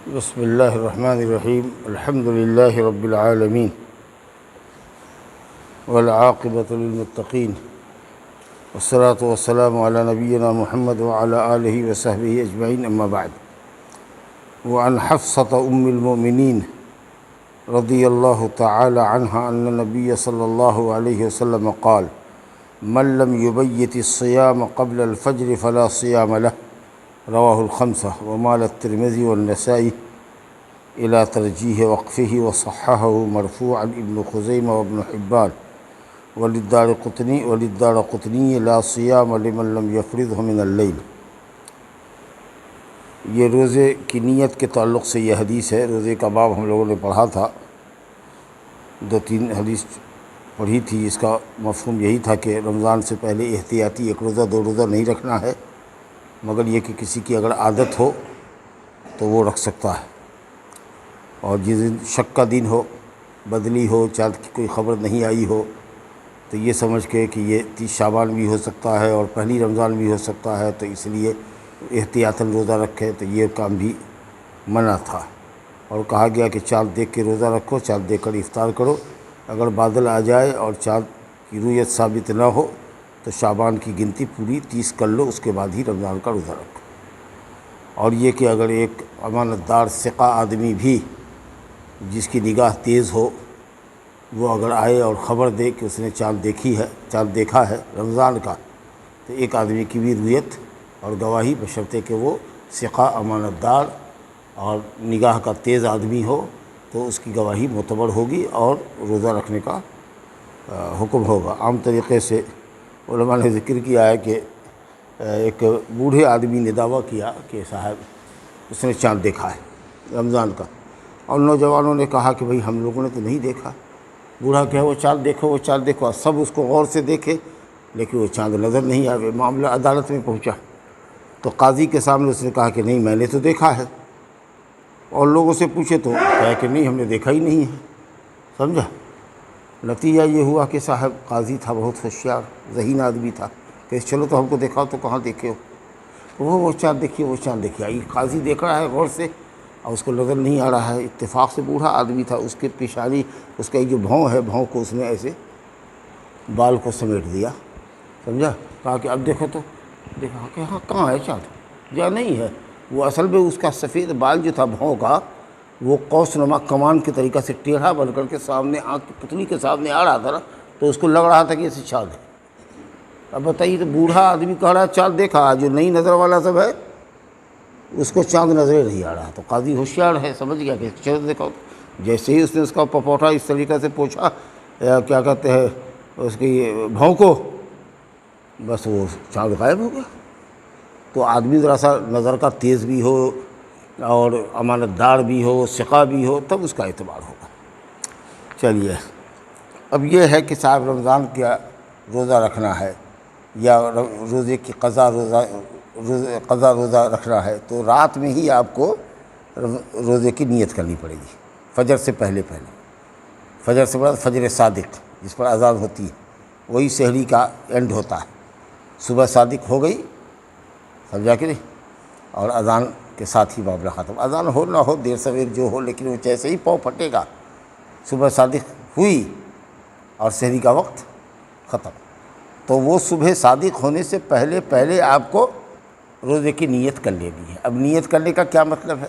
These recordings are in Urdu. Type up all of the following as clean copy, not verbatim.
بسم اللہ الرحمن الرحیم الحمد للہ رب العالمین والعاقبۃ للمتقین والصلاة والسلام علی نبینا محمد وعلی آلہ وصحبہ اجمعین اما بعد وعن حفصة ام المؤمنین رضی اللہ تعالی عنہا ان النبی صلی اللہ علیہ وسلم قال من لم يبيت الصيام قبل الفجر فلا صيام له رواہ الخمسہ ومال الترمذی والنسائی الى ترجیح وقفہ وصححہ مرفوعا ابن خزیمہ وابن حبان وللدارقطنی لا صیام لمن لم یفرضہ من اللیل۔ یہ روزے کی نیت کے تعلق سے یہ حدیث ہے۔ روزے کا باب ہم لوگوں نے پڑھا تھا، 2-3 حدیث پڑھی تھی۔ اس کا مفہوم یہی تھا کہ رمضان سے پہلے احتیاطی 1 روزہ 2 روزہ نہیں رکھنا ہے، مگر یہ کہ کسی کی اگر عادت ہو تو وہ رکھ سکتا ہے، اور جس دن شک کا دن ہو، بدلی ہو، چاند کی کوئی خبر نہیں آئی ہو، تو یہ سمجھ کے کہ یہ 30 شعبان بھی ہو سکتا ہے اور پہلی رمضان بھی ہو سکتا ہے، تو اس لیے احتیاطاً روزہ رکھے، تو یہ کام بھی منع تھا۔ اور کہا گیا کہ چاند دیکھ کے روزہ رکھو، چاند دیکھ کر افطار کرو۔ اگر بادل آ جائے اور چاند کی رویت ثابت نہ ہو تو شعبان کی گنتی پوری 30 کر لو، اس کے بعد ہی رمضان کا روزہ رکھو۔ اور یہ کہ اگر ایک امانت دار ثقہ آدمی بھی جس کی نگاہ تیز ہو، وہ اگر آئے اور خبر دے کہ اس نے چاند دیکھا ہے رمضان کا، تو ایک آدمی کی بھی رویت اور گواہی، بشرطے کہ وہ ثقہ امانت دار اور نگاہ کا تیز آدمی ہو، تو اس کی گواہی معتبر ہوگی اور روزہ رکھنے کا حکم ہوگا۔ عام طریقے سے علماء نے ذکر کیا ہے کہ ایک بوڑھے آدمی نے دعویٰ کیا کہ صاحب اس نے چاند دیکھا ہے رمضان کا، اور نوجوانوں نے کہا کہ بھئی ہم لوگوں نے تو نہیں دیکھا۔ بوڑھا کہا وہ چاند دیکھو، سب اس کو غور سے دیکھے لیکن وہ چاند نظر نہیں آئے۔ معاملہ عدالت میں پہنچا تو قاضی کے سامنے اس نے کہا کہ نہیں، میں نے تو دیکھا ہے، اور لوگوں سے پوچھے تو کہا کہ نہیں، ہم نے دیکھا ہی نہیں ہے۔ سمجھا؟ نتیجہ یہ ہوا کہ صاحب قاضی تھا بہت ہوشیار ذہین آدمی تھا، کہ چلو تو ہم کو دیکھاؤ تو کہاں دیکھے ہو؟ وہ چاند دیکھیے۔ یہ قاضی دیکھ رہا ہے غور سے اور اس کو نظر نہیں آ رہا ہے۔ اتفاق سے بوڑھا آدمی تھا، اس کے پیشانی، اس کا جو بھوں ہے، بھوں کو اس نے ایسے بال کو سمیٹ دیا۔ سمجھا؟ کہا کہ اب دیکھو تو دیکھا کہ ہاں کہاں ہے چاند؟ جا نہیں ہے۔ وہ اصل میں اس کا سفید بال جو تھا بھوں کا، وہ قوس نما کمان کے طریقہ سے ٹیڑھا بن کر کے سامنے آنکھ کی پتلی کے سامنے آ رہا تھا نا، تو اس کو لگ رہا تھا کہ اسے چاند ہے۔ اب بتائیے، تو بوڑھا آدمی کہہ رہا ہے چاند دیکھا، جو نئی نظر والا سب ہے اس کو چاند نظر نہیں آ رہا۔ تو قاضی ہوشیار ہے، سمجھ گیا کہ چاند دیکھا۔ جیسے ہی اس نے اس کا پپوٹا اس طریقے سے پوچھا، کیا کہتے ہیں اس کی بھوں کو، بس وہ چاند غائب ہو گیا۔ تو آدمی ذرا سا نظر کا تیز بھی ہو اور امانت دار بھی ہو، ثقہ بھی ہو، تب اس کا اعتبار ہوگا۔ چلیے، اب یہ ہے کہ صاحب رمضان کا روزہ رکھنا ہے یا روزے کی قضا روزہ رکھنا ہے، تو رات میں ہی آپ کو روزے کی نیت کرنی پڑے گی، فجر سے پہلے۔ فجر سے بعد فجر صادق جس پر اذان ہوتی ہے، وہی سحری کا اینڈ ہوتا ہے۔ صبح صادق ہو گئی، سمجھا کہ نہیں، اور اذان کے ساتھ ہی معاملہ ختم۔ اذان ہو نہ ہو، دیر سویر جو ہو، لیکن وہ جیسے ہی پاؤں پھٹے گا، صبح صادق ہوئی اور سحری کا وقت ختم، تو وہ صبح صادق ہونے سے پہلے آپ کو روزے کی نیت کر لینی ہے۔ اب نیت کرنے کا کیا مطلب ہے؟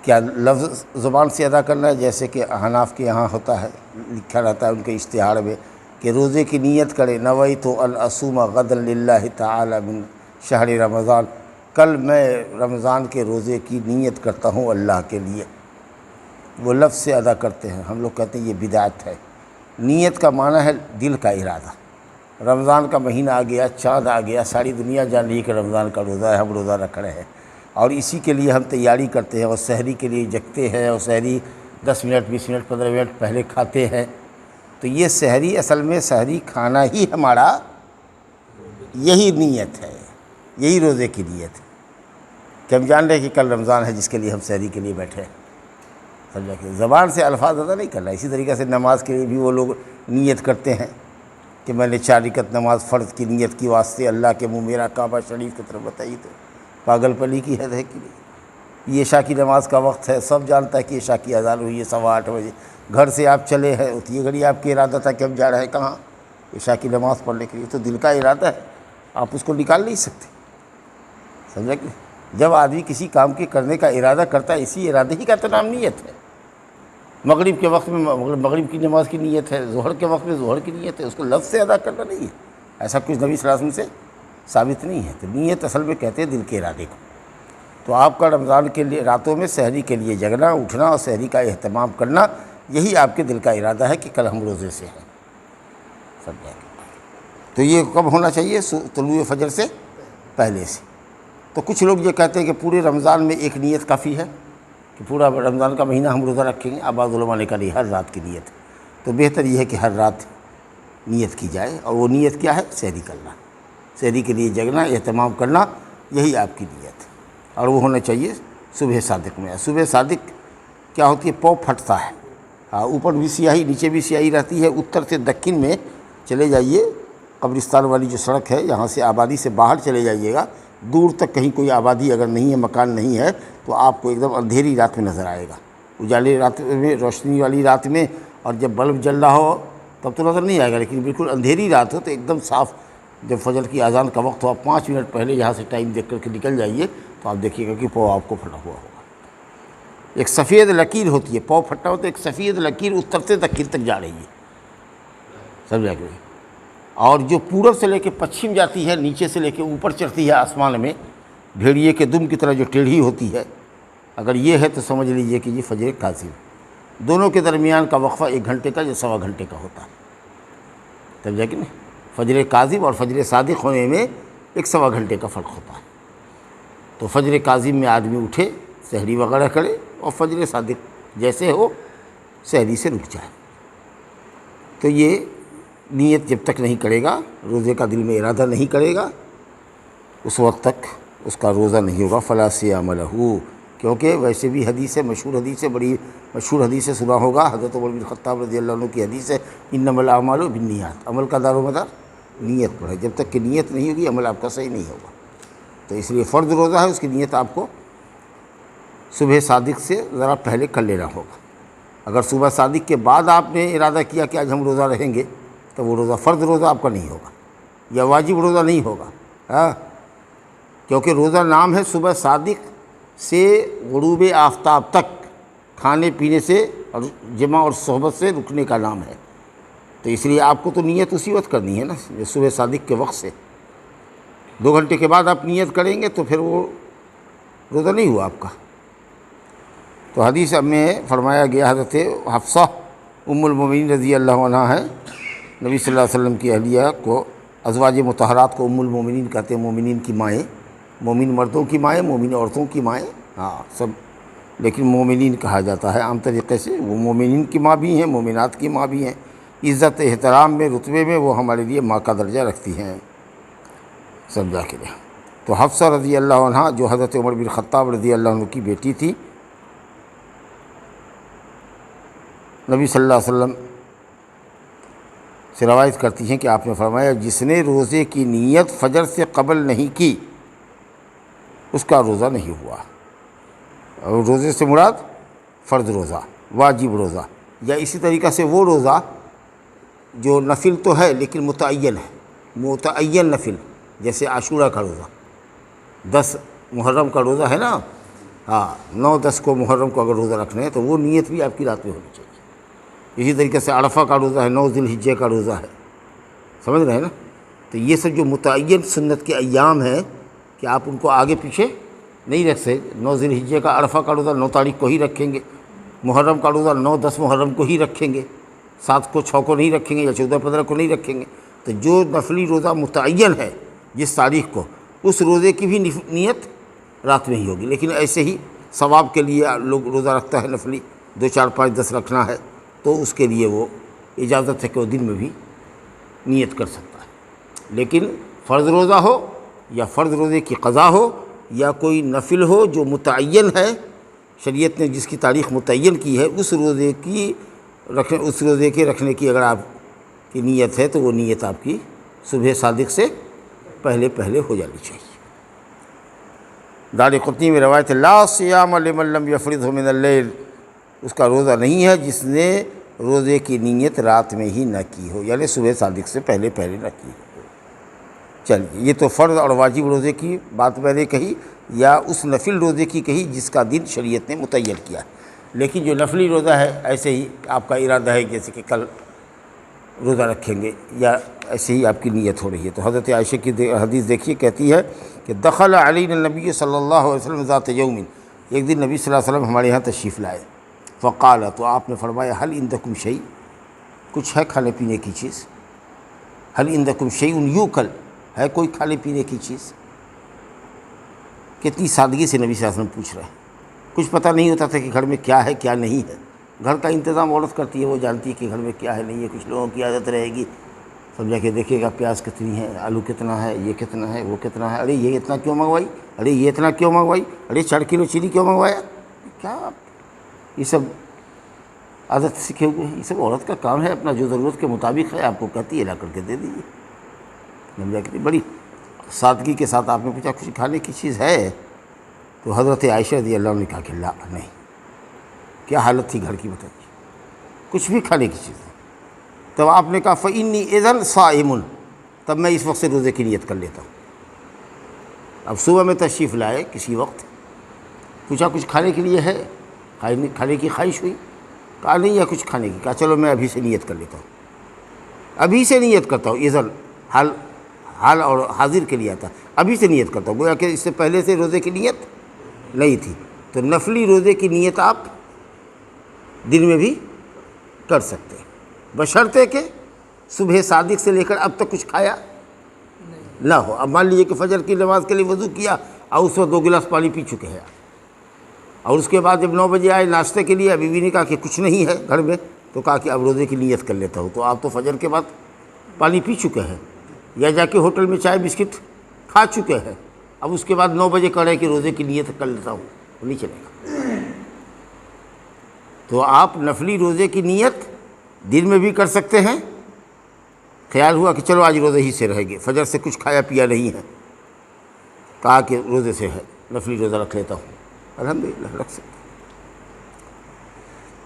کیا لفظ زبان سے ادا کرنا ہے، جیسے کہ احناف کے یہاں ہوتا ہے، لکھا رہتا ہے ان کے اشتہار میں کہ روزے کی نیت کرے، نویت ان اصوم غدا للہ تعالی من شہر رمضان، کل میں رمضان کے روزے کی نیت کرتا ہوں اللہ کے لیے۔ وہ لفظ سے ادا کرتے ہیں، ہم لوگ کہتے ہیں یہ بدعت ہے۔ نیت کا معنی ہے دل کا ارادہ۔ رمضان کا مہینہ آ گیا، چاند آ گیا، ساری دنیا جان رہی ہے کہ رمضان کا روزہ ہے، ہم روزہ رکھ رہے ہیں، اور اسی کے لیے ہم تیاری کرتے ہیں، اور سحری کے لیے جگتے ہیں، اور سحری 10 منٹ 20 منٹ 15 منٹ پہلے کھاتے ہیں۔ تو یہ سحری، اصل میں سحری کھانا ہی ہمارا یہی نیت ہے، یہی روزے کی نیت ہے کہ ہم جان رہے ہیں کہ کل رمضان ہے، جس کے لیے ہم سحری کے لیے بیٹھے ہیں۔ سمجھا کہ زبان سے الفاظ ادا نہیں کرنا۔ اسی طریقے سے نماز کے لیے بھی وہ لوگ نیت کرتے ہیں کہ میں نے 4 رکعت نماز فرض کی نیت کی واسطے اللہ کے منہ میرا کعبہ شریف کی طرف، بتائیے تو پاگل پلی کی حد ہے کہ نہیں؟ یہ عشاء کی نماز کا وقت ہے، سب جانتا ہے کہ عشاء کی اذان ہوئی ہے 8:15 بجے، گھر سے آپ چلے ہیں، یہ گھڑی آپ کی ارادہ تھا کہ ہم جا رہے ہیں کہاں؟ عشاء کی نماز پڑھنے کے لیے، تو دل کا ارادہ ہے، آپ اس کو نکال نہیں سکتے، سمجھا کہ جب آدمی کسی کام کے کرنے کا ارادہ کرتا ہے، اسی ارادے ہی کا تو نام نیت ہے۔ مغرب کے وقت میں مغرب کی نماز کی نیت ہے، ظہر کے وقت میں ظہر کی نیت ہے، اس کو لفظ سے ادا کرنا نہیں ہے، ایسا کچھ نبی صلی اللہ علیہ وسلم سے ثابت نہیں ہے۔ تو نیت اصل میں کہتے ہیں دل کے ارادے کو۔ تو آپ کا رمضان کے لیے راتوں میں سحری کے لیے جگنا، اٹھنا اور سحری کا اہتمام کرنا، یہی آپ کے دل کا ارادہ ہے کہ کل ہم روزے سے ہیں، سمجھا کہ تو یہ کب ہونا چاہیے؟ طلوع فجر سے پہلے سے۔ تو کچھ لوگ یہ کہتے ہیں کہ پورے رمضان میں ایک نیت کافی ہے کہ پورا رمضان کا مہینہ ہم روزہ رکھیں گے، اب بعض علماء نے کہا نہیں، ہر رات کی نیت ہے۔ تو بہتر یہ ہے کہ ہر رات نیت کی جائے، اور وہ نیت کیا ہے؟ سحری کرنا، سحری کے لیے جگنا، اہتمام کرنا، یہی آپ کی نیت ہے، اور وہ ہونا چاہیے صبح صادق میں۔ صبح صادق کیا ہوتی ہے؟ پو پھٹتا ہے، اوپر بھی سیاہی نیچے بھی سیاہی رہتی ہے۔ اتر سے دکن میں چلے جائیے، قبرستان والی جو سڑک ہے، یہاں سے آبادی سے باہر چلے جائیے گا، دور تک کہیں کوئی آبادی اگر نہیں ہے، مکان نہیں ہے، تو آپ کو ایک دم اندھیری رات میں نظر آئے گا۔ اجالے رات میں، روشنی والی رات میں، اور جب بلب جل رہا ہو تب تو نظر نہیں آئے گا، لیکن بالکل اندھیری رات ہو تو ایک دم صاف، جب فجر کی اذان کا وقت ہو، آپ 5 منٹ پہلے یہاں سے ٹائم دیکھ کر کے نکل جائیے، تو آپ دیکھیے گا کہ پو آپ کو پھٹا ہوا ہوگا۔ ایک سفید لکیر ہوتی ہے، پو پھٹا ہو تو ایک سفید لکیر اتر سے دکن تک جا رہی ہے، سمجھا کہ؟ اور جو پورب سے لے کے پچھم جاتی ہے، نیچے سے لے کے اوپر چڑھتی ہے آسمان میں، بھیڑیے کے دم کی طرح جو ٹیڑھی ہوتی ہے، اگر یہ ہے تو سمجھ لیجئے کہ یہ فجر کاذب۔ دونوں کے درمیان کا وقفہ 1 گھنٹے کا یا 1.25 گھنٹے کا ہوتا ہے، سمجھا کہ نہیں؟ فجر کاذب اور فجر صادق ہونے میں 1.25 گھنٹے کا فرق ہوتا ہے۔ تو فجر کاذب میں آدمی اٹھے، سحری وغیرہ کرے، اور فجر صادق جیسے ہو سحری سے رک جائے۔ تو یہ نیت جب تک نہیں کرے گا، روزے کا دل میں ارادہ نہیں کرے گا، اس وقت تک اس کا روزہ نہیں ہوگا۔ فلا صیام لہ، کیونکہ ویسے بھی حدیث ہے، مشہور حدیث ہے، بڑی مشہور حدیث ہے، سنا ہوگا، حضرت عمر بن خطاب رضی اللہ عنہ کی حدیث ہے، انما الاعمال بالنیات، عمل کا دار و مدار نیت پر ہے، جب تک کہ نیت نہیں ہوگی عمل آپ کا صحیح نہیں ہوگا۔ تو اس لیے فرض روزہ ہے، اس کی نیت آپ کو صبح صادق سے ذرا پہلے کر لینا ہوگا۔ اگر صبح صادق کے بعد آپ نے ارادہ کیا کہ آج ہم روزہ رہیں گے، تو وہ روزہ فرض روزہ آپ کا نہیں ہوگا، یا واجب روزہ نہیں ہوگا، کیونکہ روزہ نام ہے صبح صادق سے غروب آفتاب تک کھانے پینے سے اور جمع اور صحبت سے رکنے کا نام ہے۔ تو اس لیے آپ کو تو نیت اسی وقت کرنی ہے نا، صبح صادق کے وقت سے 2 گھنٹے کے بعد آپ نیت کریں گے تو پھر وہ روزہ نہیں ہوا آپ کا۔ تو حدیث میں فرمایا گیا، حضرت حفصہ ام المومنین رضی اللہ عنہ ہے، نبی صلی اللہ علیہ وسلم کی اہلیہ کو، ازواج مطہرات کو ام المومنین کہتے ہیں، مومنین کی مائیں، مومن مردوں کی مائیں، مومن عورتوں کی مائیں، سب، لیکن مومنین کہا جاتا ہے عام طریقے سے۔ وہ مومنین کی ماں بھی ہیں، مومنات کی ماں بھی ہیں، عزت احترام میں، رتبے میں وہ ہمارے لیے ماں کا درجہ رکھتی ہیں، سمجھا کے لیں۔ تو حفصہ رضی اللہ عنہ جو حضرت عمر بن خطاب رضی اللہ عنہ کی بیٹی تھی، نبی صلی اللہ علیہ وسلم سے روایت کرتی ہیں کہ آپ نے فرمایا، جس نے روزے کی نیت فجر سے قبل نہیں کی اس کا روزہ نہیں ہوا۔ اور روزے سے مراد فرض روزہ، واجب روزہ، یا اسی طریقہ سے وہ روزہ جو نفل تو ہے لیکن متعین ہے، متعین نفل، جیسے عاشورہ کا روزہ، 10 محرم کا روزہ ہے نا، 9-10 کو محرم کو اگر روزہ رکھنا ہے تو وہ نیت بھی آپ کی رات میں ہونی چاہیے۔ اسی طریقے سے عرفہ کا روزہ ہے، 9 ذی الحجہ کا روزہ ہے، سمجھ رہے ہیں نا؟ تو یہ سب جو متعین سنت کے ایام ہیں کہ آپ ان کو آگے پیچھے نہیں رکھ سکتے۔ 9 ذی الحجہ کا عرفہ کا روزہ 9 تاریخ کو ہی رکھیں گے، محرم کا روزہ 9-10 محرم کو ہی رکھیں گے، 7 کو 6 کو نہیں رکھیں گے، یا 14-15 کو نہیں رکھیں گے۔ تو جو نفلی روزہ متعین ہے جس تاریخ کو، اس روزے کی بھی نیت رات میں ہی ہوگی۔ لیکن ایسے ہی ثواب کے لیے لوگ روزہ رکھتا ہے نفلی، 2 4 5 10 رکھنا ہے تو اس کے لیے وہ اجازت ہے کہ وہ دن میں بھی نیت کر سکتا ہے۔ لیکن فرض روزہ ہو یا فرض روزے کی قضا ہو یا کوئی نفل ہو جو متعین ہے، شریعت نے جس کی تاریخ متعین کی ہے، اس روزے کے رکھنے کی اگر آپ کی نیت ہے تو وہ نیت آپ کی صبح صادق سے پہلے ہو جانی چاہیے۔ دارقطنی میں روایت ہے لا صیام لمن لم یفرضہ من اللیل، اس کا روزہ نہیں ہے جس نے روزے کی نیت رات میں ہی نہ کی ہو، یعنی صبح صادق سے پہلے نہ کی ہو۔ چلیے، یہ تو فرض اور واجب روزے کی بات میں نے کہی، یا اس نفل روزے کی کہی جس کا دن شریعت نے متعین کیا ہے۔ لیکن جو نفلی روزہ ہے، ایسے ہی آپ کا ارادہ ہے جیسے کہ کل روزہ رکھیں گے، یا ایسے ہی آپ کی نیت ہو رہی ہے، تو حضرت عائشہ کی حدیث دیکھیے، کہتی ہے کہ دخل علینا النبی صلی اللہ علیہ وسلم ذات یوم، ایک دن نبی صلی اللہ علیہ وسلم ہمارے یہاں تشریف لائے، فقال، تو آپ نے فرمایا حل عندکم شیء، کچھ ہے کھانے پینے کی چیز؟ حل عندکم شیء یوکل، ہے کوئی کھانے پینے کی چیز؟ کتنی سادگی سے نبی صلی اللہ علیہ وسلم پوچھ رہے ہیں، کچھ پتہ نہیں ہوتا تھا کہ گھر میں کیا ہے کیا نہیں ہے۔ گھر کا انتظام عورت کرتی ہے، وہ جانتی ہے کہ گھر میں کیا ہے نہیں ہے۔ کچھ لوگوں کی عادت رہے گی سمجھا کہ دیکھے گا پیاز کتنی ہے، آلو کتنا ہے، یہ کتنا ہے، وہ کتنا ہے، ارے یہ اتنا کیوں منگوائی، ارے یہ اتنا کیوں منگوائی، ارے 4 کلو چینی کیوں منگوایا، کیا یہ سب عادت سیکھے ہوئے ہیں۔ یہ سب عورت کا کام ہے، اپنا جو ضرورت کے مطابق ہے آپ کو کہتی ہے لا کر کے دے دیجیے۔ سمجھا کہ بڑی سادگی کے ساتھ آپ نے پوچھا کچھ کھانے کی چیز ہے؟ تو حضرت عائشہ رضی اللہ عنہ نے کہا کہ لا، نہیں۔ کیا حالت تھی گھر کی بتائیے، کچھ بھی کھانے کی چیز نہیں۔ تب آپ نے کہا فإنی اذن صائم، تب میں اس وقت سے روزے کی نیت کر لیتا ہوں۔ اب صبح میں تشریف لائے کسی وقت، پوچھا کچھ کھانے کے لیے ہے، کھانے کی خواہش ہوئی، کہا نہیں ہے کچھ کھانے کی، کہا چلو میں ابھی سے نیت کر لیتا ہوں، ابھی سے نیت کرتا ہوں۔ اذن حال اور حاضر کے لیے آتا، ابھی سے نیت کرتا ہوں، گویا کہ اس سے پہلے سے روزے کی نیت نہیں تھی۔ تو نفلی روزے کی نیت آپ دن میں بھی کر سکتے ہیں، بشرطے کہ صبح صادق سے لے کر اب تک کچھ کھایا نہ ہو۔ اب مان لیجیے کہ فجر کی نماز کے لیے وضو کیا اور اس وقت 2 گلاس پانی پی چکے ہیں، اور اس کے بعد جب 9 بجے آئے ناشتے کے لیے، ابھی بھی نے کہا کہ کچھ نہیں ہے گھر میں، تو کہا کہ اب روزے کی نیت کر لیتا ہوں، تو آپ تو فجر کے بعد پانی پی چکے ہیں، یا جا کے ہوٹل میں چائے بسکٹ کھا چکے ہیں، اب اس کے بعد 9 بجے کہہ رہے کہ روزے کی نیت کر لیتا ہوں، تو نہیں چلے گا۔ تو آپ نفلی روزے کی نیت دن میں بھی کر سکتے ہیں۔ خیال ہوا کہ چلو آج روزے ہی سے رہیں گے، فجر سے کچھ کھایا پیا نہیں ہے، کہا کہ روزے سے ہے، نفلی روزہ رکھ لیتا ہوں، الحمدللہ رکھ سکتے۔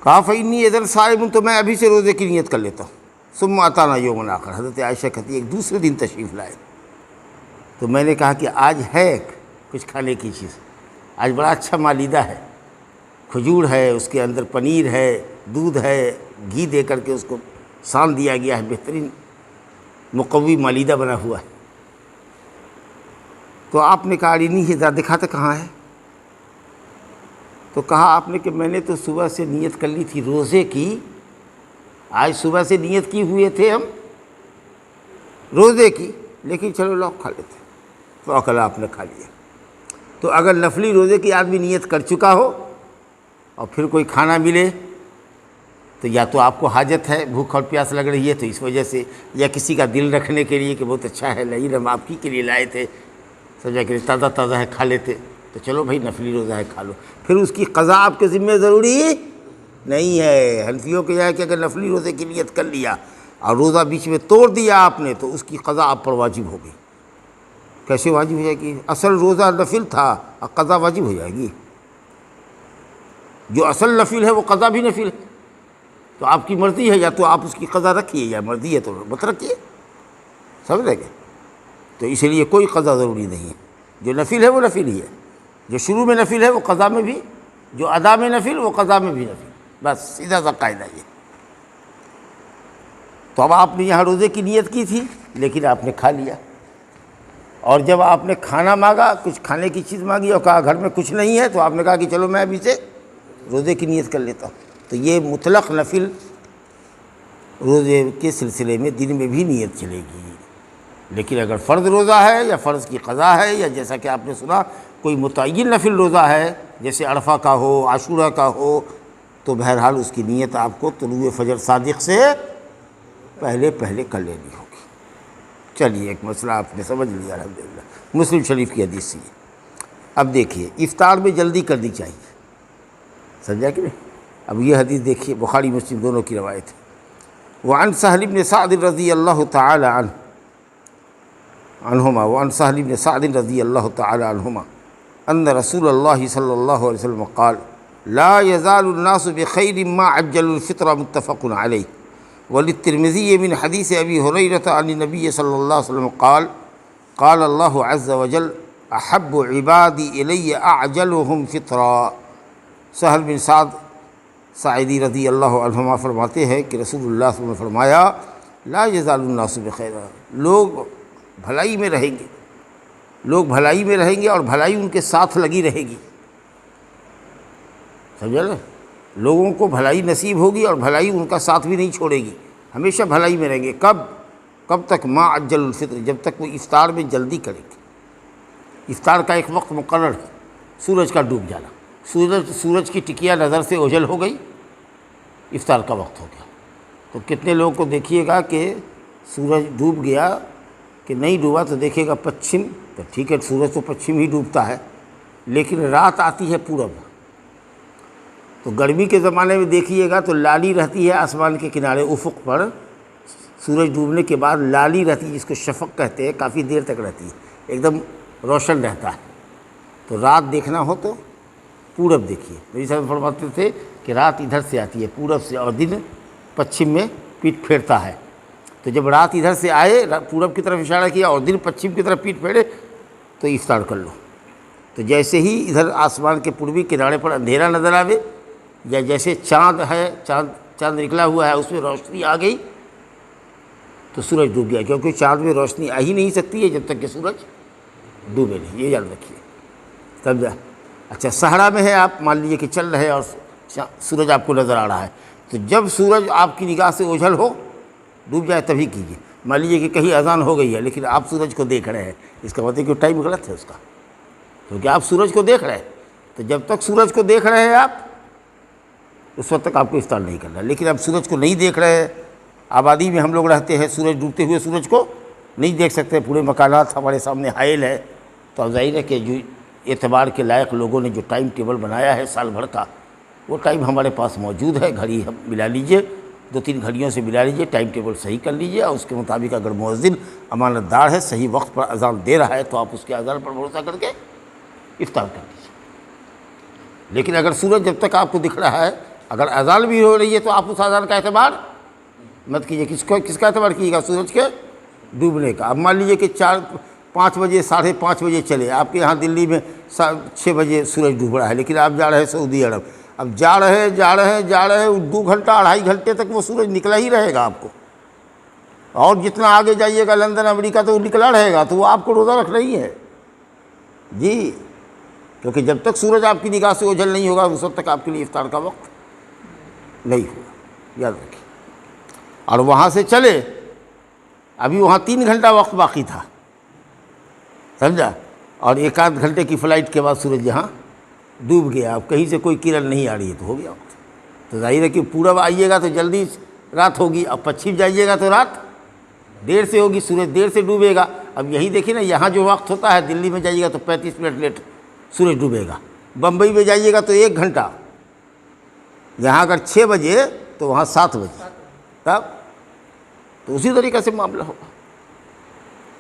کہا فإنی اذن صائم، تو میں ابھی سے روزے کی نیت کر لیتا ہوں۔ ثم اتانا یوم آخر، حضرت عائشہ کہتی ہے ایک دوسرے دن تشریف لائے، تو میں نے کہا کہ آج ہے کچھ کھانے کی چیز، آج بڑا اچھا مالیدہ ہے، کھجور ہے، اس کے اندر پنیر ہے، دودھ ہے، گھی دے کر کے اس کو سان دیا گیا ہے، بہترین مقوی مالیدہ بنا ہوا ہے۔ تو آپ نے کہا نہیں ہے، دکھاتے کہاں ہے؟ تو کہا آپ نے کہ میں نے تو صبح سے نیت کر لی تھی روزے کی، آج صبح سے نیت کی ہوئے تھے ہم روزے کی، لیکن چلو لو کھا لیتے، تو اکل آپ نے کھا لیا۔ تو اگر نفلی روزے کی آدمی نیت کر چکا ہو اور پھر کوئی کھانا ملے، تو یا تو آپ کو حاجت ہے، بھوک اور پیاس لگ رہی ہے تو اس وجہ سے، یا کسی کا دل رکھنے کے لیے کہ بہت اچھا ہے نہیں ہم آپ کے لیے لائے تھے، سمجھا کہ تازہ تازہ ہے کھا لیتے، تو چلو بھائی نفلی روزہ ہے کھا لو، پھر اس کی قضا آپ کے ذمہ ضروری نہیں ہے۔ حنفیوں کے یہ ہے کہ اگر نفلی روزے کی نیت کر لیا اور روزہ بیچ میں توڑ دیا آپ نے، تو اس کی قضا آپ پر واجب ہوگی۔ کیسے واجب ہو جائے گی؟ اصل روزہ نفل تھا اور قضا واجب ہو جائے گی۔ جو اصل نفل ہے وہ قضا بھی نفل ہے، تو آپ کی مرضی ہے، یا تو آپ اس کی قضا رکھیے، یا مرضی ہے تو مت رکھیے، سمجھ رہے گے؟ تو اس لیے کوئی قضا ضروری نہیں ہے، جو نفل ہے وہ نفل ہی ہے، جو شروع میں نفل ہے وہ قضا میں بھی، جو ادا میں نفل وہ قضا میں بھی نفل، بس سیدھا سا قاعدہ یہ۔ تو اب آپ نے یہاں روزے کی نیت کی تھی، لیکن آپ نے کھا لیا، اور جب آپ نے کھانا مانگا، کچھ کھانے کی چیز مانگی اور کہا گھر میں کچھ نہیں ہے، تو آپ نے کہا کہ چلو میں ابھی سے روزے کی نیت کر لیتا ہوں۔ تو یہ مطلق نفل روزے کے سلسلے میں دن میں بھی نیت چلے گی، لیکن اگر فرض روزہ ہے یا فرض کی قضا ہے، یا جیسا کہ آپ نے سنا کوئی متعین نفل روزہ ہے جیسے عرفہ کا ہو، عاشورہ کا ہو، تو بہرحال اس کی نیت آپ کو طلوع فجر صادق سے پہلے کر لینی ہوگی۔ چلیے ایک مسئلہ آپ نے سمجھ لیا الحمدللہ۔ مسلم شریف کی حدیث ہے۔ اب دیکھیے افطار میں جلدی کرنی چاہیے، سمجھا کہ نہیں؟ اب یہ حدیث دیکھیے، بخاری مسلم دونوں کی روایت ہے۔ وعن سہل بن سعد رضی اللہ تعالی عنہما، وعن سہل بن سعد رضی اللہ تعالی عنہما ان رسول اللہ صلی اللہ علیہ وسلم قال لا يزال الناس بخير ما عجلوا الفطر متفق علیہ. وللترمذی من حدیث ابی ہریرہ عن النبی صلی اللہ علیہ وسلم قال قال اللہ عز وجل احب عبادی الی اعجلهم فطرا. سہل بن سعد ساعدی رضی اللہ عنہما فرماتے ہیں کہ رسول اللہ صلی اللہ علیہ وسلم نے فرمایا لا یزال الناس بخیر، لوگ بھلائی میں رہیں گے، لوگ بھلائی میں رہیں گے اور بھلائی ان کے ساتھ لگی رہے گی. سمجھا نا؟ لوگوں کو بھلائی نصیب ہوگی اور بھلائی ان کا ساتھ بھی نہیں چھوڑے گی، ہمیشہ بھلائی میں رہیں گے. کب تک؟ ما عجل الفطر، جب تک وہ افطار میں جلدی کریں گے. افطار کا ایک وقت مقرر ہے، سورج کا ڈوب جانا. سورج کی ٹکیا نظر سے اوجھل ہو گئی، افطار کا وقت ہو گیا. تو کتنے لوگوں کو دیکھیے گا کہ سورج ڈوب گیا کہ نہیں ڈوبا تو دیکھے گا پچھم، تو ٹھیک ہے سورج تو پچھم ہی ڈوبتا ہے، لیکن رات آتی ہے پورب. تو گرمی کے زمانے میں دیکھیے گا تو لالی رہتی ہے آسمان کے کنارے افق پر، سورج ڈوبنے کے بعد لالی رہتی ہے، جس کو شفق کہتے ہیں، کافی دیر تک رہتی ہے، ایک دم روشن رہتا ہے. تو رات دیکھنا ہو تو پورب دیکھیے. نبی صاحب فرماتے تھے کہ رات ادھر سے آتی ہے پورب سے اور دن پچھم میں پیٹھ پھیرتا ہے. تو جب رات ادھر سے آئے، پورب کی طرف اشارہ کیا اور دن پچھم کی طرف پیٹھ پھیرے تو افطار کر لو. تو جیسے ہی ادھر آسمان کے پوروی کنارے پر اندھیرا نظر آوے، یا جیسے چاند ہے، چاند نکلا ہوا ہے، اس میں روشنی آ گئی تو سورج ڈوب گیا، کیونکہ چاند میں روشنی آ ہی نہیں سکتی ہے جب تک کہ سورج ڈوبے نہیں. یہ یاد رکھیے، سمجھا؟ اچھا صحرا میں ہے آپ، مان لیجیے کہ چل رہے اور سورج آپ کو نظر آ رہا ہے، تو جب سورج آپ کی نگاہ سے اوجھل ہو، ڈوب جائے تبھی کیجیے. مان لیجیے کہ کہیں اذان ہو گئی ہے لیکن آپ سورج کو دیکھ رہے ہیں، اس کا مطلب کہ ٹائم غلط ہے اس کا، کیونکہ آپ سورج کو دیکھ رہے ہیں. تو جب تک سورج کو دیکھ رہے ہیں آپ، اس وقت تک آپ کو افطار نہیں کرنا. لیکن اب سورج کو نہیں دیکھ رہے ہیں، آبادی میں ہم لوگ رہتے ہیں، سورج ڈوبتے ہوئے سورج کو نہیں دیکھ سکتے، پورے مکانات ہمارے سامنے حائل ہے، تو اب ظاہر ہے کہ جو اعتبار کے لائق لوگوں نے جو ٹائم ٹیبل بنایا ہے سال بھر کا، وہ ٹائم ہمارے پاس موجود ہے. گھڑی ہم ملا لیجئے، 2-3 گھڑیوں سے ملا لیجئے، ٹائم ٹیبل صحیح کر لیجئے، اور اس کے مطابق اگر مؤذن امانت دار ہے، صحیح وقت پر اذان دے رہا ہے، تو آپ اس کے اذان پر بھروسہ کر کے افطار کر لیجیے. لیکن اگر سورج جب تک آپ کو دکھ رہا ہے، اگر اذان بھی ہو رہی ہے، تو آپ اس اذان کا اعتبار مت کیجیے. کس کا اعتبار کیجیے گا؟ سورج کے ڈوبنے کا. اب مان لیجیے کہ 5 بجے 5:30 بجے چلے، آپ کے یہاں دلی میں 6 بجے سورج ڈوب رہا ہے، لیکن آپ جا رہے ہیں سعودی عرب. اب جا رہے ہیں 2 گھنٹہ 2.5 گھنٹے تک وہ سورج نکلا ہی رہے گا آپ کو، اور جتنا آگے جائیے گا لندن امریکہ تو وہ نکلا رہے گا، تو وہ آپ کو روزہ رکھنا ہی ہے جی. کیونکہ جب تک سورج آپ کی نگاہ سے اوجھل نہیں ہوگا، اس وقت تک آپ کے لیے افطار کا وقت نہیں ہوگا، یاد رکھیے. اور وہاں سے چلے، ابھی وہاں 3 گھنٹہ وقت باقی تھا، سمجھا، اور 1-8 گھنٹے کی فلائٹ کے بعد سورج یہاں ڈوب گیا. اب کہیں سے کوئی کرن نہیں آ رہی ہے تو ہو گیا وقت. تو ظاہر ہے کہ پورب آئیے گا تو جلدی رات ہوگی، اب پچھم جائیے گا تو رات دیر سے ہوگی، سورج دیر سے ڈوبے گا. اب یہی دیکھیے نا، یہاں جو وقت ہوتا ہے، دلی میں جائیے گا تو 35 منٹ لیٹ سورج ڈوبے گا، بمبئی میں جائیے گا تو 1 گھنٹہ، یہاں اگر 6 بجے تو وہاں 7 بجے، تب تو اسی طریقے سے معاملہ ہوگا.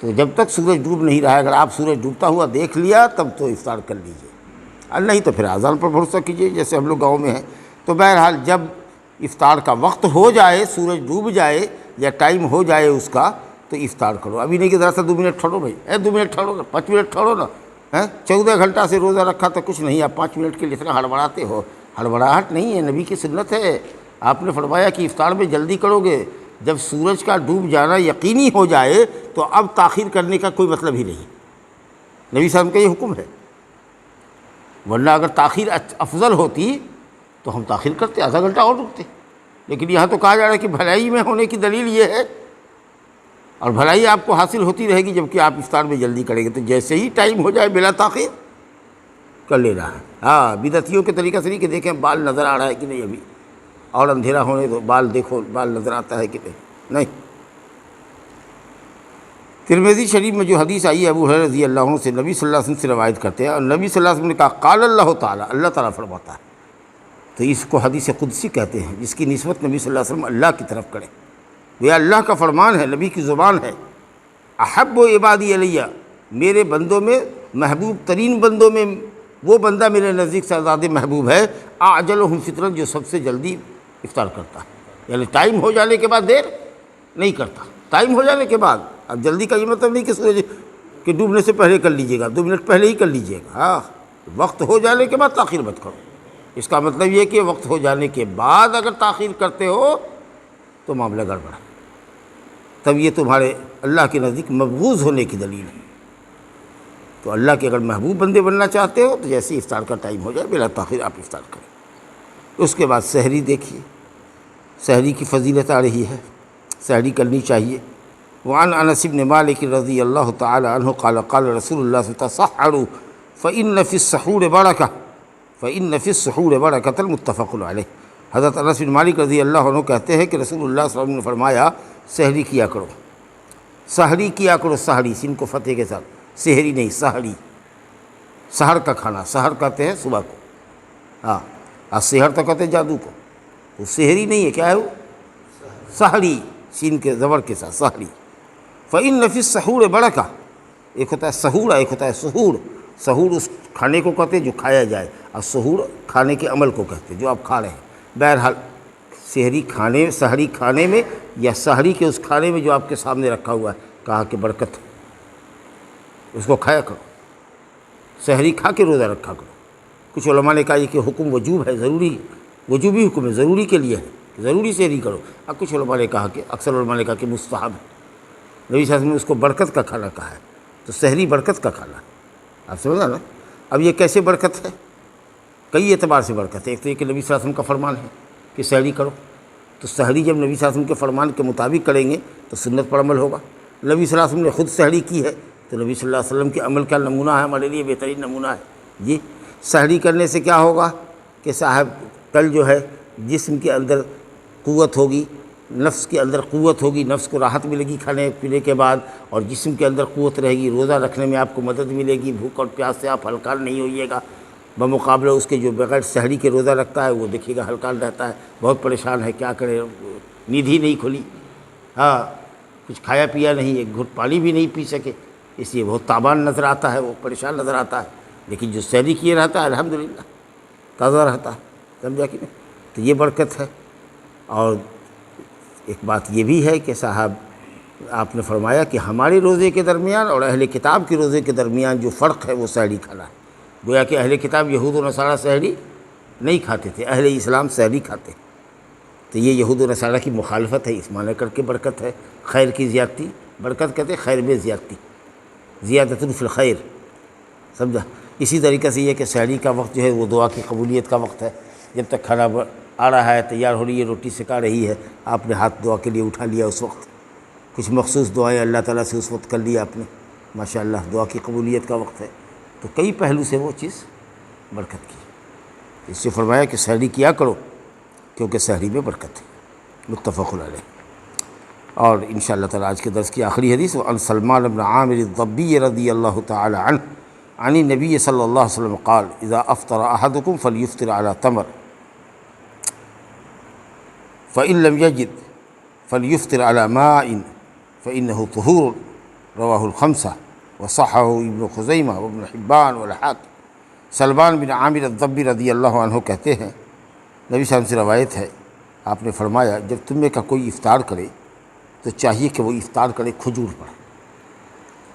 تو جب تک سورج ڈوب نہیں رہا ہے، اگر آپ سورج ڈوبتا ہوا دیکھ لیا تب تو افطار کر لیجیے، اور نہیں تو پھر اذان پر بھروسہ کیجیے، جیسے ہم لوگ گاؤں میں ہیں. تو بہرحال جب افطار کا وقت ہو جائے، سورج ڈوب جائے یا ٹائم ہو جائے اس کا، تو افطار کرو. ابھی نہیں کہ ذرا سا 2 منٹ ٹھہرو بھائی، 2 منٹ ٹھہرو نا، 5 منٹ ٹھہرو نا. 14 گھنٹہ سے روزہ رکھا تو کچھ نہیں، آپ 5 منٹ کے لیے اتنا ہڑبڑاتے ہو. ہڑبڑاہٹ نہیں ہے، نبی کی سنت ہے. آپ نے فرمایا کہ افطار میں جلدی کرو گے، جب سورج کا ڈوب جانا یقینی ہو جائے تو اب تاخیر کرنے کا کوئی مطلب ہی نہیں. نبی صاحب کا یہ حکم ہے، ورنہ اگر تاخیر افضل ہوتی تو ہم تاخیر کرتے، آدھا گھنٹہ اور رکتے. لیکن یہاں تو کہا جا رہا ہے کہ بھلائی میں ہونے کی دلیل یہ ہے، اور بھلائی آپ کو حاصل ہوتی رہے گی جبکہ آپ افطار میں جلدی کریں گے. تو جیسے ہی ٹائم ہو جائے بلا تاخیر کر لینا ہے. ہاں، بدعتیوں کے طریقہ سے نہیں کہ دیکھیں بال نظر آ رہا ہے کہ نہیں، ابھی اور اندھیرا ہونے دو، بال دیکھو بال نظر آتا ہے کہ نہیں. ترمذی شریف میں جو حدیث آئی ہے ابو ہریرہ رضی اللہ عنہ سے، نبی صلی اللہ علیہ وسلم سے روایت کرتے ہیں، اور نبی صلی اللہ علیہ وسلم نے کہا قال اللہ تعالیٰ، اللہ تعالیٰ فرماتا ہے. تو اس کو حدیث قدسی کہتے ہیں، جس کی نسبت نبی صلی اللہ علیہ وسلم اللہ کی طرف کریں. یہ اللہ کا فرمان ہے، نبی کی زبان ہے. احب و عبادی علیہ، میرے بندوں میں محبوب ترین بندوں میں وہ بندہ میرے نزدیک سے زیادہ محبوب ہے اعجلہم فطرا، جو سب سے جلدی افطار کرتا ہے، یعنی ٹائم ہو جانے کے بعد دیر نہیں کرتا، ٹائم ہو جانے کے بعد۔ اب جلدی کا یہ مطلب نہیں کہ سورج کہ ڈوبنے سے پہلے کر لیجیے گا، 2 منٹ پہلے ہی کر لیجیے گا، ہاں وقت ہو جانے کے بعد تاخیر مت کرو۔ اس کا مطلب یہ کہ وقت ہو جانے کے بعد اگر تاخیر کرتے ہو تو معاملہ گڑبڑ ہے، تب یہ تمہارے اللہ کے نزدیک مبغوض ہونے کی دلیل ہے۔ تو اللہ کے اگر محبوب بندے بننا چاہتے ہو تو جیسے افطار کا ٹائم ہو جائے بلا تاخیر آپ افطار کریں۔ اس کے بعد سحری دیکھیے، سحری کی فضیلت آ رہی ہے، سحری کرنی چاہیے۔ وعن انس بن مالک رضی اللہ تعالی عنہ قال قال رسول اللہ صلی اللہ علیہ وسلم تصحروا فإن في السحور برکہ فإن في السحور برکۃ متفق علیہ۔ حضرت انس بن مالک رضی اللہ عنہ کہتے ہیں کہ رسول اللہ صلی اللہ علیہ وسلم نے فرمایا سحری کیا کرو، سحری کیا کرو، سحری سین کو فتح کے ساتھ، سحری نہیں سحری، سحر کا کھانا، سحر کہتے ہیں صبح کو، ہاں اور سحر تو کہتے ہیں جادو کو، وہ سحری نہیں ہے، کیا ہے وہ؟ سحری، سین کے زبر کے ساتھ سحری۔ فإن فی السحور برکہ، ایک ہوتا ہے سحور ایک ہوتا ہے سحور۔ سحور اس کھانے کو کہتے ہیں جو کھایا جائے، اور سحور کھانے کے عمل کو کہتے ہیں جو آپ کھا رہے ہیں۔ بہرحال سحری کھانے میں یا سحری کے اس کھانے میں جو آپ کے سامنے رکھا ہوا ہے، کہا کہ برکت، اس کو کھایا کرو، سحری کھا کے روزہ رکھا کرو۔ کچھ علماء نے کہا یہ کہ حکم وجوب ہے، ضروری وجوبی حکم ہے، ضروری کے لیے ہے، ضروری سحری کرو۔ اور کچھ علماء نے کہا کہ اکثر علماء نے کہا کہ مستحب ہے، نبی صلی اللہ علیہ وسلم نے اس کو برکت کا کھانا کہا ہے، تو سحری برکت کا کھانا ہے، آپ سمجھا نا۔ اب یہ کیسے برکت ہے؟ کئی اعتبار سے برکت ہے۔ ایک تو یہ کہ نبی صلی اللہ علیہ وسلم کا فرمان ہے کہ سحری کرو، تو سحری جب نبی صلی اللہ علیہ وسلم کے فرمان کے مطابق کریں گے تو سنت پر عمل ہوگا۔ نبی صلی اللہ علیہ وسلم نے خود سحری کی ہے تو نبی صلی اللہ علیہ وسلم کے عمل کا نمونہ ہے، ہمارے لیے بہترین نمونہ ہے۔ جی سحری کرنے سے کیا ہوگا کہ صاحب کل جو ہے جسم کے اندر قوت ہوگی، نفس کے اندر قوت ہوگی، نفس کو راحت ملے گی کھانے پینے کے بعد، اور جسم کے اندر قوت رہے گی، روزہ رکھنے میں آپ کو مدد ملے گی، بھوک اور پیاس سے آپ ہلکان نہیں ہوئیے گا۔ بمقابلہ اس کے جو بغیر سحری کے روزہ رکھتا ہے وہ دیکھیے گا ہلکان رہتا ہے، بہت پریشان ہے، کیا کرے، نیند ہی نہیں کھلی، ہاں کچھ کھایا پیا نہیں، ایک گھٹ پانی بھی نہیں پی سکے، اس لیے بہت تابان نظر آتا ہے، وہ پریشان نظر آتا ہے۔ لیکن جو سحری کیے رہتا ہے الحمدللہ تازہ رہتا ہے، سمجھا کہ نہیں؟ تو یہ برکت ہے۔ اور ایک بات یہ بھی ہے کہ صاحب آپ نے فرمایا کہ ہمارے روزے کے درمیان اور اہل کتاب کے روزے کے درمیان جو فرق ہے وہ سحری کھانا ہے۔ گویا کہ اہل کتاب یہود و نصارہ سحری نہیں کھاتے تھے، اہل اسلام سحری کھاتے، تو یہ یہود و نصارہ کی مخالفت ہے، اس معنی کر کے برکت ہے، خیر کی زیادتی، برکت کہتے ہیں خیر میں زیادتی، زیادۃ فی الخیر، سمجھا۔ اسی طریقے سے یہ کہ سحری کا وقت جو ہے وہ دعا کی قبولیت کا وقت ہے، جب تک کھانا آ رہا ہے، تیار ہو رہی ہے، روٹی سکا رہی ہے، آپ نے ہاتھ دعا کے لیے اٹھا لیا، اس وقت کچھ مخصوص دعائیں اللہ تعالیٰ سے اس وقت کر لیا آپ نے، ماشاءاللہ دعا کی قبولیت کا وقت ہے، تو کئی پہلو سے وہ چیز برکت کی۔ اس سے فرمایا کہ سحری کیا کرو کیونکہ سحری میں برکت ہے، متفق علیہ۔ اور انشاءاللہ تعالیٰ آج کے درس کی آخری حدیث وعن سلمان بن عامر الضبی رضی اللہ تعالی عنہ عن النبی صلی اللہ علیہ وسلم قال اذا افطر احدکم فلیفطر علی تمر فإن لم يجد فليفطر على ماء فإنه طهور رواه الخمسة وصححه ابن خزیمہ وابن حبان والحاکم۔ سلمان بن عامر الضبی رضی اللہ عنہ کہتے ہیں، نبی صلی اللہ علیہ وسلم سے روایت ہے، آپ نے فرمایا جب تم میں کا کوئی افطار کرے تو چاہیے کہ وہ افطار کرے کھجور پر،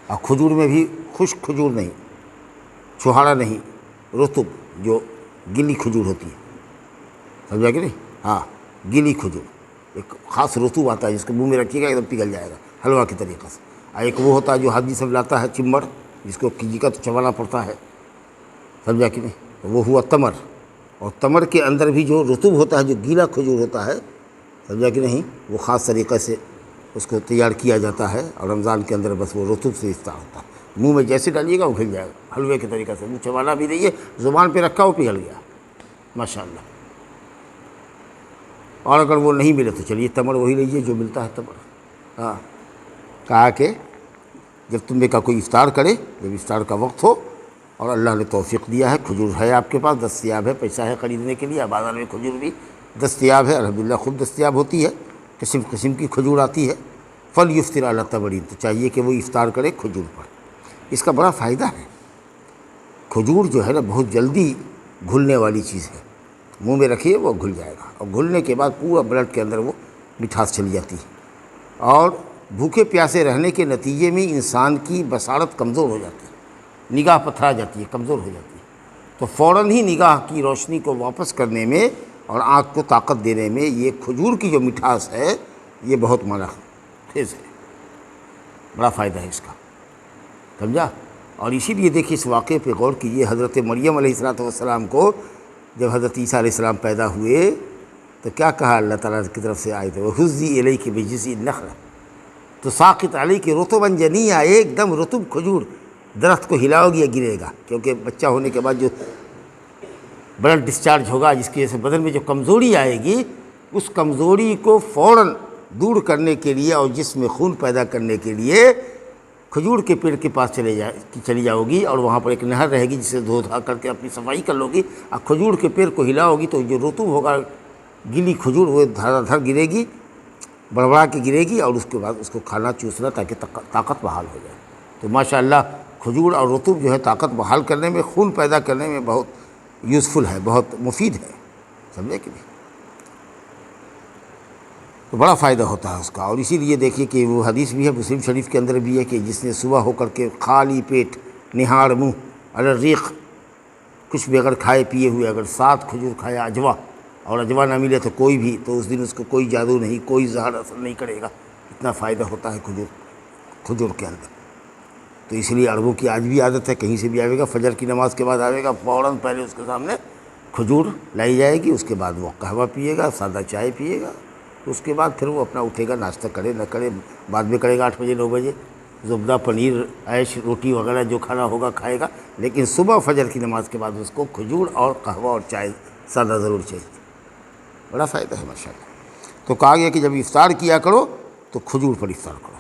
اور کھجور میں بھی خشک کھجور نہیں، چھہارا نہیں، رطب جو گلی کھجور ہوتی ہے، سمجھا کہ نہیں؟ ہاں گیلی کھجور، ایک خاص رطوب آتا ہے جس کو منہ میں رکھیے گا ایک دم پگھل جائے گا حلوہ کی طریقے سے، اور ایک وہ ہوتا ہے جو حاجی سب لاتا ہے چمڑ، جس کو کیجی کا تو چبانا پڑتا ہے، سمجھا کہ نہیں؟ وہ ہوا تمر، اور تمر کے اندر بھی جو رطوب ہوتا ہے، جو گیلا کھجور ہوتا ہے، سمجھا کہ نہیں، وہ خاص طریقے سے اس کو تیار کیا جاتا ہے، اور رمضان کے اندر بس وہ رطوب سے افطار ہوتا ہے، منہ میں جیسے ڈالیے گا وہ پگھل جائے گا حلوے کے طریقے سے، منہ چبانا بھی نہیں ہے، زبان پہ رکھا وہ پگھل گیا، ماشاءاللہ۔ اور اگر وہ نہیں ملے تو چلیے تمر وہی لیجیے جو ملتا ہے تمر۔ ہاں کہا کہ جب تم میں کا کوئی افطار کرے، جب افطار کا وقت ہو اور اللہ نے توفیق دیا ہے، کھجور ہے آپ کے پاس، دستیاب ہے، پیسہ ہے خریدنے کے لیے، بازار میں کھجور بھی دستیاب ہے، الحمدللہ خود دستیاب ہوتی ہے، قسم قسم کی کھجور آتی ہے، فلیفطر علی تمر، تو چاہیے کہ وہ افطار کرے کھجور پر۔ اس کا بڑا فائدہ ہے، کھجور جو ہے نا بہت جلدی گھلنے والی چیز ہے، منہ میں رکھیے وہ گھل جائے گا، اور گھلنے کے بعد پورا بلڈ کے اندر وہ مٹھاس چلی جاتی ہے، اور بھوکے پیاسے رہنے کے نتیجے میں انسان کی بصارت کمزور ہو جاتی ہے، نگاہ پتھرا جاتی ہے، کمزور ہو جاتی ہے۔ تو فوراً ہی نگاہ کی روشنی کو واپس کرنے میں اور آنکھ کو طاقت دینے میں یہ کھجور کی جو مٹھاس ہے یہ بہت مانا خیز ہے، بڑا فائدہ ہے اس کا، سمجھا؟ اور اسی لیے دیکھیے اس واقعے پہ غور کیجیے، حضرت مریم علیہ السلام کو جب حضرت عیسیٰ علیہ السلام پیدا ہوئے تو کیا کہا اللہ تعالیٰ کی طرف سے آئے تھے، وَحُزِّي إِلَيْكِ بِجِذْعِ النَّخْلَةِ تُسَاقِطْ عَلَيْكِ رُطُبًا جَنِيًّا، ایک دم رطب کھجور درخت کو ہلاؤ گی یا گرے گا، کیونکہ بچہ ہونے کے بعد جو بلڈ ڈسچارج ہوگا جس کی وجہ سے بدن میں جو کمزوری آئے گی، اس کمزوری کو فوراً دور کرنے کے لیے اور جسم میں خون پیدا کرنے کے لیے کھجور کے پیڑ کے پاس چلی جاؤ گی، اور وہاں پر ایک نہر رہے گی جسے دھو دھا کر کے اپنی صفائی کر لو گی، اور کھجور کے پیڑ کو ہلاؤ گی تو جو رطوب ہوگا گلی کھجور وہ دھڑا دھڑ گرے گی، بڑبڑا کے گرے گی، اور اس کے بعد اس کو کھانا چوسنا تاکہ طاقت بحال ہو جائے۔ تو ماشاءاللہ کھجور اور رطوب جو ہے طاقت بحال کرنے میں، خون پیدا کرنے میں بہت یوزفل ہے، بہت مفید ہے، سمجھے کہ نہیں؟ تو بڑا فائدہ ہوتا ہے اس کا، اور اسی لیے دیکھیے کہ وہ حدیث بھی ہے مسلم شریف کے اندر بھی ہے کہ جس نے صبح ہو کر کے خالی پیٹ نہاڑ منہ علی الریق، کچھ بھی اگر کھائے پیے ہوئے اگر 7 کھجور کھایا اجوا، اور اجوا نہ ملے تو کوئی بھی، تو اس دن اس کو کوئی جادو نہیں، کوئی زہر اثر نہیں کرے گا، اتنا فائدہ ہوتا ہے کھجور کے اندر۔ تو اس لیے عربوں کی آج بھی عادت ہے، کہیں سے بھی آئے گا فجر کی نماز کے بعد آئے گا، فوراً پہلے اس کے سامنے کھجور لائی جائے گی، اس کے بعد وہ قہوہ پیے گا، سادہ چائے پیے گا، اس کے بعد پھر وہ اپنا اٹھے گا، ناشتہ کرے نہ کرے بعد میں کرے گا 8 بجے 9 بجے، زبدہ پنیر عیش روٹی وغیرہ جو کھانا ہوگا کھائے گا، لیکن صبح فجر کی نماز کے بعد اس کو کھجور اور قہوہ اور چائے سادہ ضرور چاہیے، بڑا فائدہ ہے ماشاءاللہ۔ تو کہا گیا کہ جب افطار کیا کرو تو کھجور پر افطار کرو۔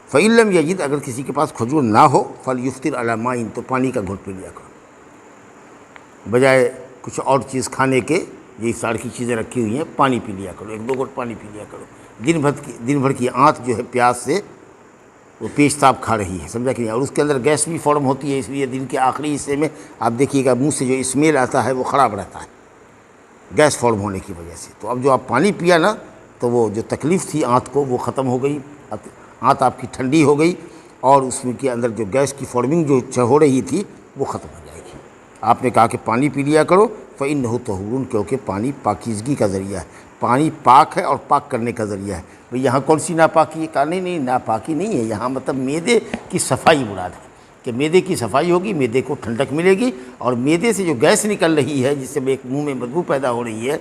فَإِن لَمْ يَجِدْ، اگر کسی کے پاس کھجور نہ ہو، فَلْيُفْطِرْ عَلَىٰ مَاءٍ، تو پانی کا گھونٹ پی لیا کرو، بجائے کچھ اور چیز کھانے کے یہ افطار کی چیزیں رکھی ہوئی ہیں، پانی پی لیا کرو، 1-2 گھونٹ پانی پی لیا کرو۔ دن بھر کی آنت جو ہے پیاس سے وہ پیشاب کھا رہی ہے، سمجھا کہ نہیں؟ اور اس کے اندر گیس بھی فارم ہوتی ہے، اس لیے دن کے آخری حصے میں آپ دیکھیے گا منہ سے جو اسمیل آتا ہے وہ خراب رہتا ہے گیس فارم ہونے کی وجہ سے۔ تو اب جو آپ پانی پیا نا تو وہ جو تکلیف تھی آنت کو وہ ختم ہو گئی، آنت آپ کی ٹھنڈی ہو گئی، اور اس میں کے اندر جو گیس کی فارمنگ جو ہو رہی تھی وہ ختم ہو جائے گی۔ آپ نے کہا کہ پانی پی لیا کرو، فَإِنَّهُ طَهُورٌ، کیونکہ پانی پاکیزگی کا ذریعہ ہے، پانی پاک ہے اور پاک کرنے کا ذریعہ ہے۔ بھئی یہاں کون سی ناپاکی ہے؟ کہا نہیں ناپاکی نہیں ہے، یہاں مطلب معدے کی صفائی مراد ہے، کہ معدے کی صفائی ہوگی، معدے کو ٹھنڈک ملے گی، اور معدے سے جو گیس نکل رہی ہے جس سے ایک منہ میں بدبو پیدا ہو رہی ہے،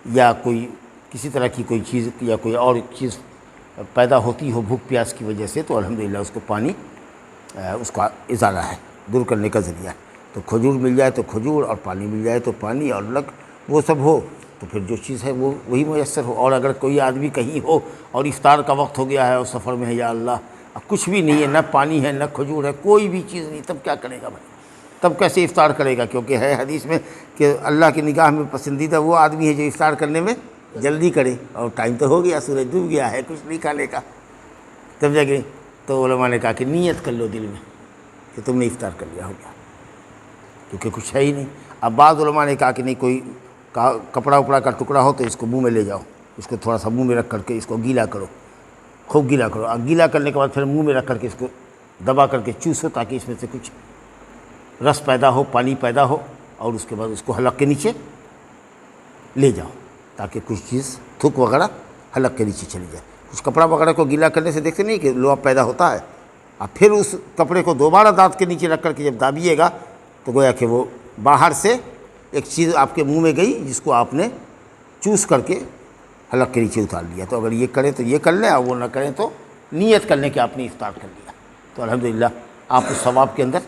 یا کوئی کسی طرح کی کوئی چیز یا کوئی اور چیز پیدا ہوتی ہو بھوک پیاس کی وجہ سے، تو الحمدللہ اس کو پانی اس کا ازالہ ہے، دور کرنے کا ذریعہ ہے۔ تو کھجور مل جائے تو کھجور، اور پانی مل جائے تو پانی، اور وہ سب ہو تو پھر جو چیز ہے وہ وہی میسر ہو۔ اور اگر کوئی آدمی کہیں ہو اور افطار کا وقت ہو گیا ہے اور سفر میں ہے، یا اللہ اب کچھ بھی نہیں ہے، نہ پانی ہے نہ کھجور ہے، کوئی بھی چیز نہیں، تب کیا کرے گا بھائی؟ تب کیسے افطار کرے گا؟ کیونکہ ہے حدیث میں کہ اللہ کی نگاہ میں پسندیدہ وہ آدمی ہے جو افطار کرنے میں جلدی کرے، اور ٹائم تو ہو گیا، سورج ڈوب گیا ہے، کچھ نہیں کھانے کا، تب جا کے تو علماء نے کہا کہ نیت کر لو دل میں کہ تم نے افطار کر لیا، ہو گیا، کیونکہ کچھ ہے ہی نہیں۔ اب بعض علماء نے کہا کہ نہیں، کوئی کپڑا وپڑا کا ٹکڑا ہو تو اس کو منہ میں لے جاؤ، اس کو تھوڑا سا منہ میں رکھ کر کے اس کو گیلا کرو، خوب گیلا کرو، اور گیلا کرنے کے بعد پھر منہ میں رکھ کر کے اس کو دبا کر کے چوسو، تاکہ اس میں سے کچھ رس پیدا ہو، پانی پیدا ہو، اور اس کے بعد اس کو حلق کے نیچے لے جاؤ، تاکہ کچھ چیز تھوک وغیرہ حلق کے نیچے چلی جائے۔ کچھ کپڑا وغیرہ کو گیلا کرنے سے دیکھتے نہیں کہ لوہا پیدا ہوتا ہے، اور پھر اس کپڑے کو دوبارہ دانت کے نیچے رکھ کر کے جب دابیے گا تو گویا کہ وہ باہر سے ایک چیز آپ کے منہ میں گئی جس کو آپ نے چوس کر کے حلق کے نیچے اتار لیا۔ تو اگر یہ کریں تو یہ کر لیں، اور وہ نہ کریں تو نیت کرنے کے آپ نے افطار کر لیا، تو الحمدللہ آپ اس ثواب کے اندر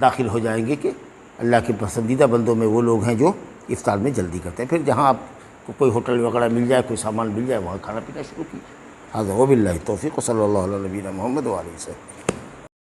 داخل ہو جائیں گے کہ اللہ کے پسندیدہ بندوں میں وہ لوگ ہیں جو افطار میں جلدی کرتے ہیں۔ پھر جہاں آپ کو کوئی ہوٹل وغیرہ مل جائے، کوئی سامان مل جائے، وہاں کھانا پینا شروع کیجیے۔ ہذا وباللہ التوفیق، صلی اللہ علیہ نبینا محمد وعلیہ وسلم۔